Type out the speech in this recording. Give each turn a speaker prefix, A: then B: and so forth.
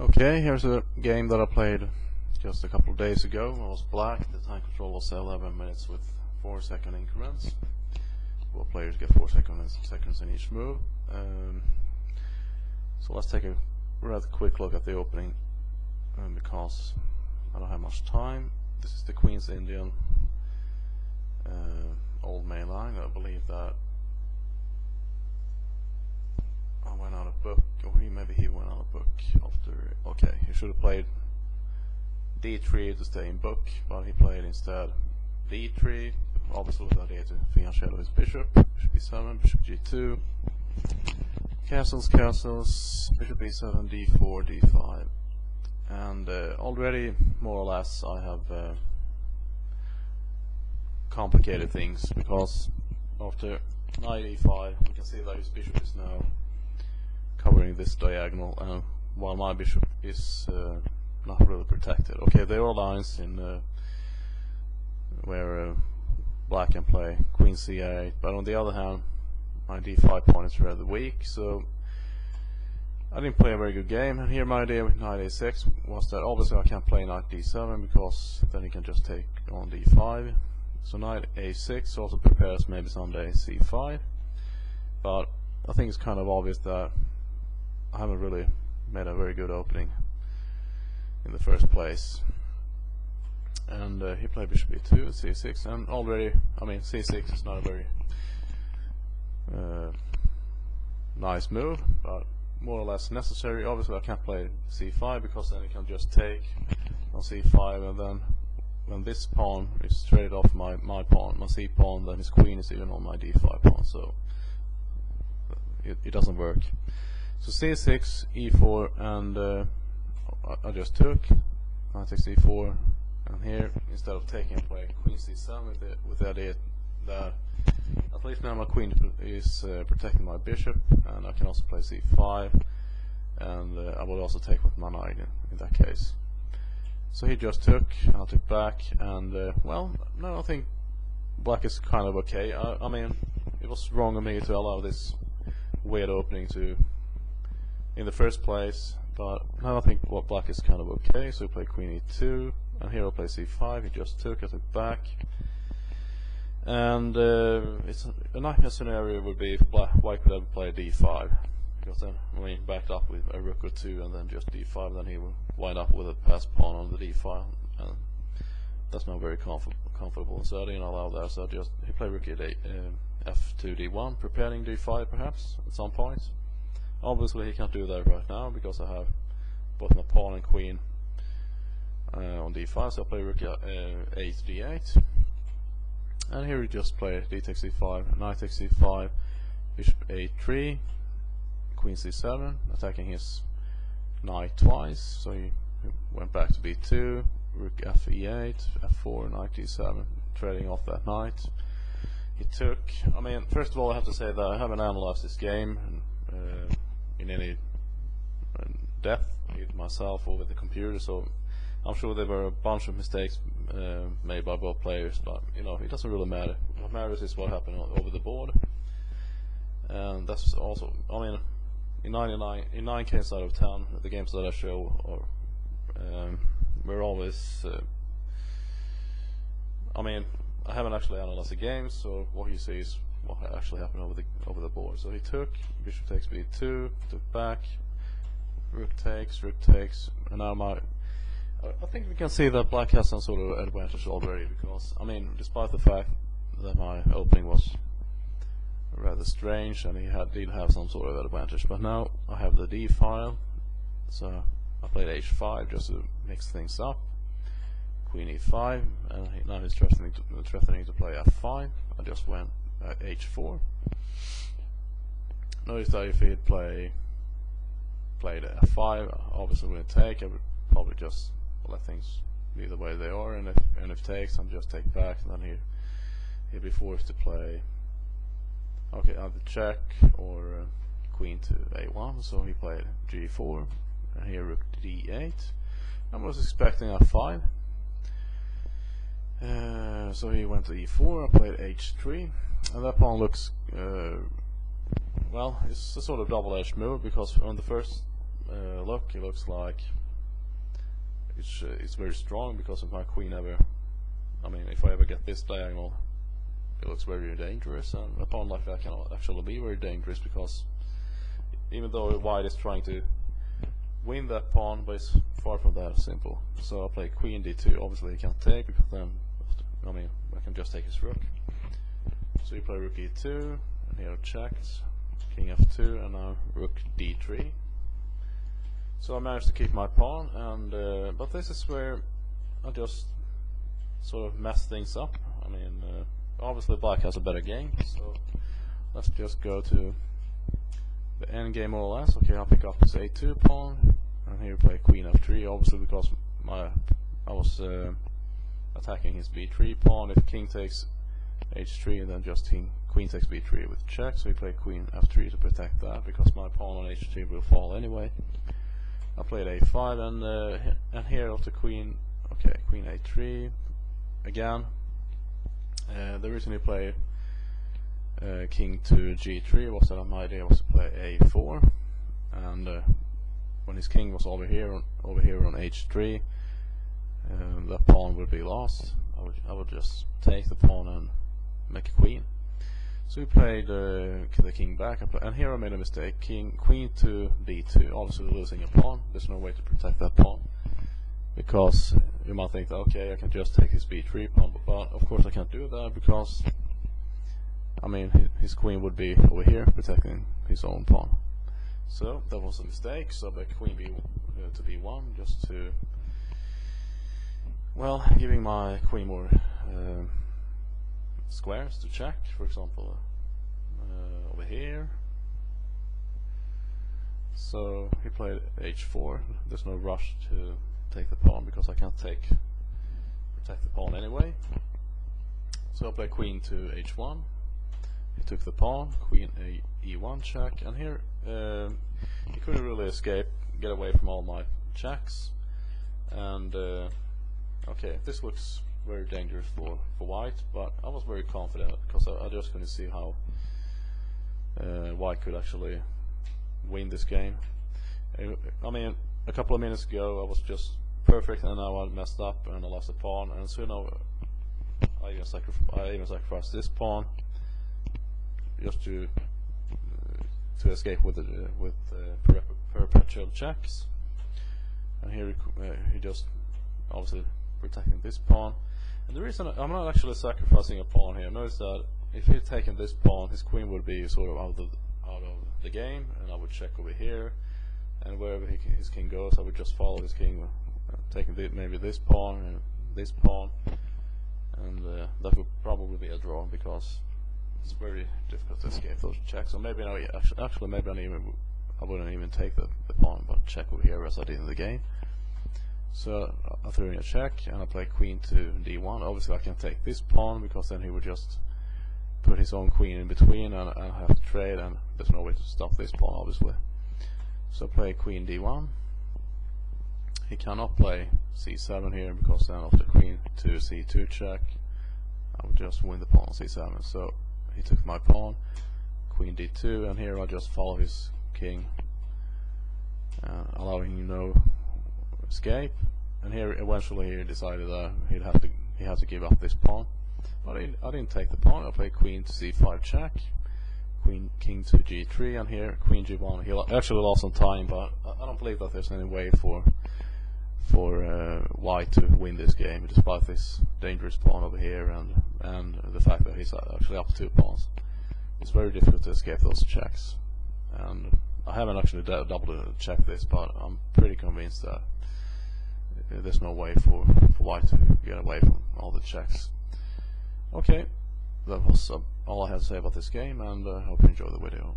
A: Okay, here's a game that I played just a couple of days ago. I was black. The time control was 11 minutes with 4-second increments. Both players get 4 seconds in each move. So let's take a rather quick look at the opening because I don't have much time. This is the Queen's Indian old main line. I believe that I went out of book, or maybe he went out of book after. Okay, he should have played d3 to stay in book, but he played instead d3, obviously with the idea to finger shadow his bishop. Bishop b7, bishop g2, castles, bishop b7, d4, d5, and already more or less I have complicated things, because after knight e5 we can see that his bishop is now covering this diagonal, while my bishop is not really protected. Okay, there are lines in where black can play queen c8, but on the other hand my d5 pawn is rather weak, so I didn't play a very good game. And here my idea with knight a6 was that obviously I can't play knight d7 because then he can just take on d5. So knight a6 also prepares maybe someday c5, but I think it's kind of obvious that I haven't really made a very good opening in the first place. And he played bishop e2 at c6, and already, I mean, c6 is not a very nice move, but more or less necessary. Obviously I can't play c5 because then he can just take on c5, and then when this pawn is traded off my pawn, my c pawn, then his queen is even on my d5 pawn, so it doesn't work. So c6, e4, and I just took. I take c4, and here instead of taking, I play queen c7 with the idea that at least now my queen is protecting my bishop, and I can also play c5, and I will also take with my knight in that case. So he just took, I took back, and well, no, I think black is kind of okay. I mean, it was wrong of me to allow this weird opening to in the first place, but now I think what black is kind of okay. So we play queen e2, and here I'll play c5. He just took, I took back, and it's a nightmare scenario would be if white could ever play d5, because then when he backed up with a rook or two and then just d5, then he will wind up with a passed pawn on the d file, and that's not very comfortable. So I didn't allow that. So he played rook at f2 d1, preparing d5 perhaps at some point. Obviously he can't do that right now because I have both my pawn and queen on d5, so I play rook 8 d8, and here we just play d takes c5, knight takes c5, bishop a3, queen c7, attacking his knight twice, so he went back to b2, rook f e8, f4, knight d7, trading off that knight. He took. I mean, first of all I have to say that I haven't analyzed this game in any depth, either myself or with the computer, so I'm sure there were a bunch of mistakes made by both players, but you know, it doesn't really matter. What matters is what happened over the board, and that's also, I mean, in 9 cases out of 10, the games that I show are we're always I mean, I haven't actually analyzed the games, so what you see is what actually happened over the board. So he took, bishop takes b2, took back, rook takes, and now I think we can see that black has some sort of advantage already, because I mean, despite the fact that my opening was rather strange and he did have some sort of advantage, but now I have the d file, so I played h5 just to mix things up, queen e5, and now he's threatening to play f5. I just went h4. Notice that if he'd played f5, obviously wouldn't take. I would probably just let things be the way they are, and if takes, I'm just take back, and then he'd be forced to play either check or queen to a1. So he played g4, and here rook d8. I was expecting f5. So he went to e4, I played h3, and that pawn looks well, it's a sort of double-edged move, because on the first look, it looks like it's very strong because of my queen ever. I mean, if I ever get this diagonal, it looks very dangerous, and a pawn like that can actually be very dangerous because even though white is trying to win that pawn, but it's far from that simple. So I play queen d2. Obviously, he can't take because then, I mean, I can just take his rook. So you play rook e2, and here I checked, king f2, and now rook d3. So I managed to keep my pawn, and but this is where I just sort of mess things up. I mean, obviously black has a better game, so let's just go to the end game more or less. Okay, I'll pick up this a2 pawn, and here play queen f3. Obviously, because I was attacking his b3 pawn. If king takes h3, and then just queen takes b3 with check. So we play queen f3 to protect that, because my pawn on h3 will fall anyway. I played a5, and here after queen. Okay, queen a3 again. The reason he played king to g3 was that my idea was to play a4, and when his king was over here on h3, the pawn would be lost. I would just take the pawn and make a queen. So we played the king back, and here I made a mistake. Queen to d2, obviously losing a pawn. There's no way to protect that pawn, because you might think that, okay, I can just take his b3 pawn, but of course I can't do that, because I mean his queen would be over here protecting his own pawn. So that was a mistake. So I queen to b1, just to, well, giving my queen more squares to check, for example, over here. So he played h4. There's no rush to take the pawn because I can't protect the pawn anyway. So I play queen to h1. He took the pawn, queen e1 check, and here he couldn't really get away from all my checks. And okay, this looks very dangerous for white, but I was very confident because I just couldn't see how white could actually win this game. I mean, a couple of minutes ago I was just perfect, and now I messed up and I lost a pawn, and so now I even sacrificed this pawn just to escape with perpetual checks. And here he just obviously protecting this pawn. And the reason I'm not actually sacrificing a pawn here, notice that if he'd taken this pawn, his queen would be sort of out of the game, and I would check over here, and wherever his king goes, I would just follow his king, taking maybe this pawn and this pawn, and that would probably be a draw, because it's very difficult to escape those checks. So maybe actually maybe I wouldn't even take the pawn, but check over here as I did in the game. So I threw in a check, and I play queen to d1. Obviously I can't take this pawn, because then he would just put his own queen in between, and I have to trade, and there's no way to stop this pawn, obviously. So I play queen d1. He cannot play c7 here, because then after queen to c2 check, I would just win the pawn on c7. So he took my pawn, queen d2, and here I just follow his king, allowing him no escape. And here eventually he decided that he had to give up this pawn, but I didn't take the pawn. I played queen to c5 check, king to g3, and here queen g1. He actually lost some time, but I don't believe that there's any way for white to win this game, despite this dangerous pawn over here and the fact that he's actually up 2 pawns. It's very difficult to escape those checks, and I haven't actually double checked this, but I'm pretty convinced that there's no way for white to get away from all the checks. Okay, that was all I had to say about this game, and I hope you enjoyed the video.